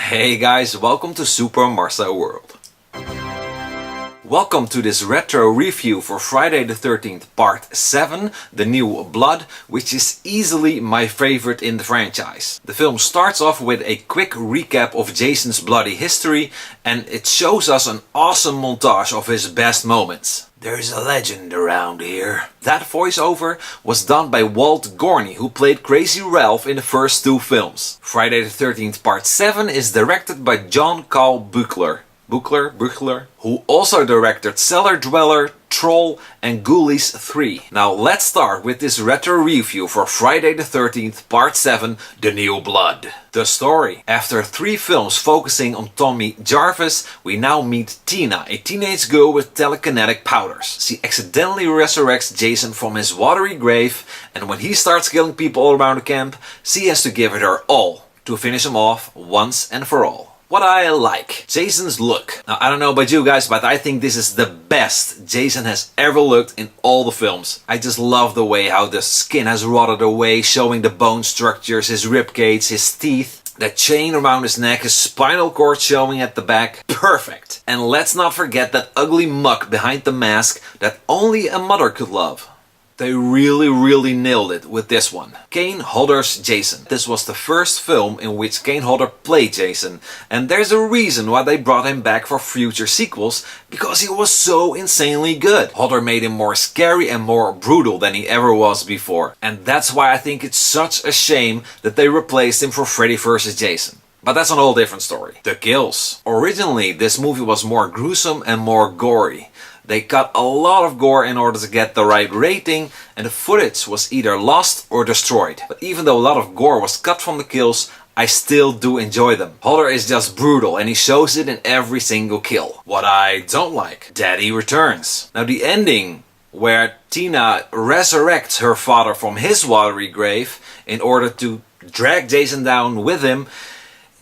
Hey guys, welcome to SuperMarcelWorld. Welcome to this retro review for Friday the 13th Part 7, The New Blood, which is easily my favorite in the franchise. The film starts off with a quick recap of Jason's bloody history and it shows us an awesome montage of his best moments. There's a legend around here. That voiceover was done by Walt Gorney, who played Crazy Ralph in the first two films. Friday the 13th Part 7 is directed by John Carl Buechler, who also directed Cellar Dweller, Troll and Ghoulies 3. Now let's start with this retro review for Friday the 13th Part 7, The New Blood. The story. After 3 films focusing on Tommy Jarvis, we now meet Tina, a teenage girl with telekinetic powers. She accidentally resurrects Jason from his watery grave, and when he starts killing people all around the camp, she has to give it her all to finish him off once and for all. What I like. Jason's look. Now I don't know about you guys, but I think this is the best Jason has ever looked in all the films. I just love the way how the skin has rotted away, showing the bone structures, his ribcage, his teeth, the chain around his neck, his spinal cord showing at the back. Perfect. And let's not forget that ugly muck behind the mask that only a mother could love. They really nailed it with this one. Kane Hodder's Jason. This was the first film in which Kane Hodder played Jason, and there's a reason why they brought him back for future sequels, because he was so insanely good. Hodder made him more scary and more brutal than he ever was before, and that's why I think it's such a shame that they replaced him for Freddy vs. Jason. But that's a whole different story. The kills. Originally this movie was more gruesome and more gory. They cut a lot of gore in order to get the right rating, and the footage was either lost or destroyed. But even though a lot of gore was cut from the kills, I still do enjoy them. Hodder is just brutal and he shows it in every single kill. What I don't like, Daddy returns. Now the ending, where Tina resurrects her father from his watery grave in order to drag Jason down with him,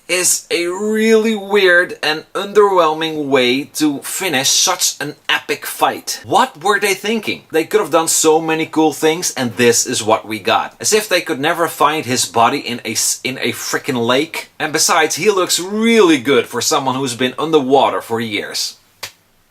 is a really weird and underwhelming way to finish such an epic fight. What were they thinking? They could have done so many cool things, and this is what we got. As if they could never find his body in a freaking lake. And besides, he looks really good for someone who's been underwater for years.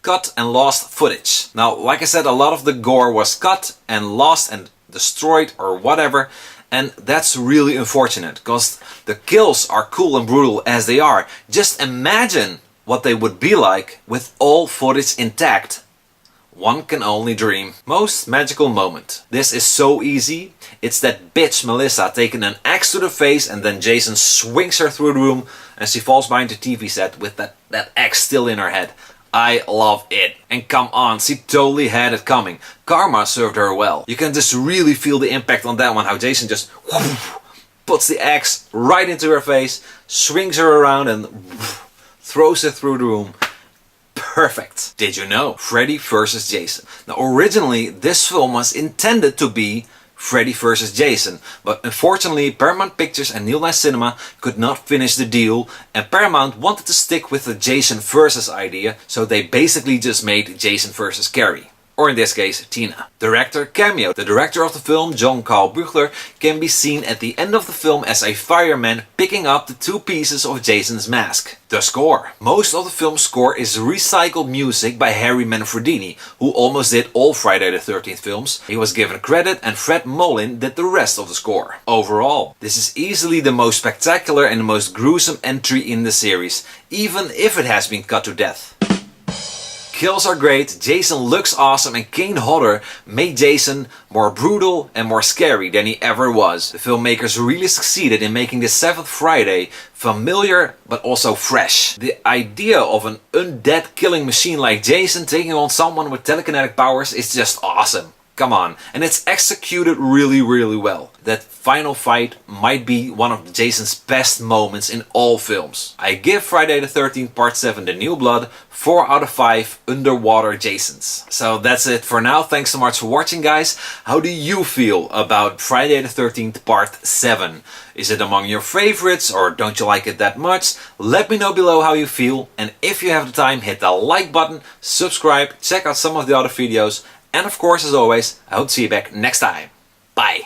Cut and lost footage. Now, like I said, a lot of the gore was cut and lost and destroyed or whatever. And that's really unfortunate, because the kills are cool and brutal as they are. Just imagine what they would be like with all footage intact. One can only dream. Most magical moment. This is so easy. It's that bitch Melissa taking an axe to the face and then Jason swings her through the room and she falls behind the TV set with that axe still in her head. I love it. And come on, she totally had it coming. Karma served her well. You can just really feel the impact on that one, how Jason just puts the axe right into her face, swings her around and throws her through the room. Perfect. Did you know? Freddy vs. Jason. Now originally this film was intended to be Freddy vs. Jason, but unfortunately Paramount Pictures and New Line Cinema could not finish the deal, and Paramount wanted to stick with the Jason vs. idea, so they basically just made Jason vs. Carrie. Or in this case, Tina. Director cameo. The director of the film, John Carl Buechler, can be seen at the end of the film as a fireman picking up the 2 pieces of Jason's mask. The score. Most of the film's score is recycled music by Harry Manfredini, who almost did all Friday the 13th films. He was given credit and Fred Molin did the rest of the score. Overall, this is easily the most spectacular and the most gruesome entry in the series, even if it has been cut to death. Kills are great, Jason looks awesome, and Kane Hodder made Jason more brutal and more scary than he ever was. The filmmakers really succeeded in making the 7th Friday familiar but also fresh. The idea of an undead killing machine like Jason taking on someone with telekinetic powers is just awesome. Come on. And it's executed really well. That final fight might be one of Jason's best moments in all films. I give Friday the 13th Part 7 The New Blood 4 out of 5 underwater Jasons. So that's it for now. Thanks so much for watching, guys. How do you feel about Friday the 13th Part 7? Is it among your favorites or don't you like it that much? Let me know below how you feel. And if you have the time, hit the like button, subscribe, check out some of the other videos. And of course, as always, I hope to see you back next time. Bye!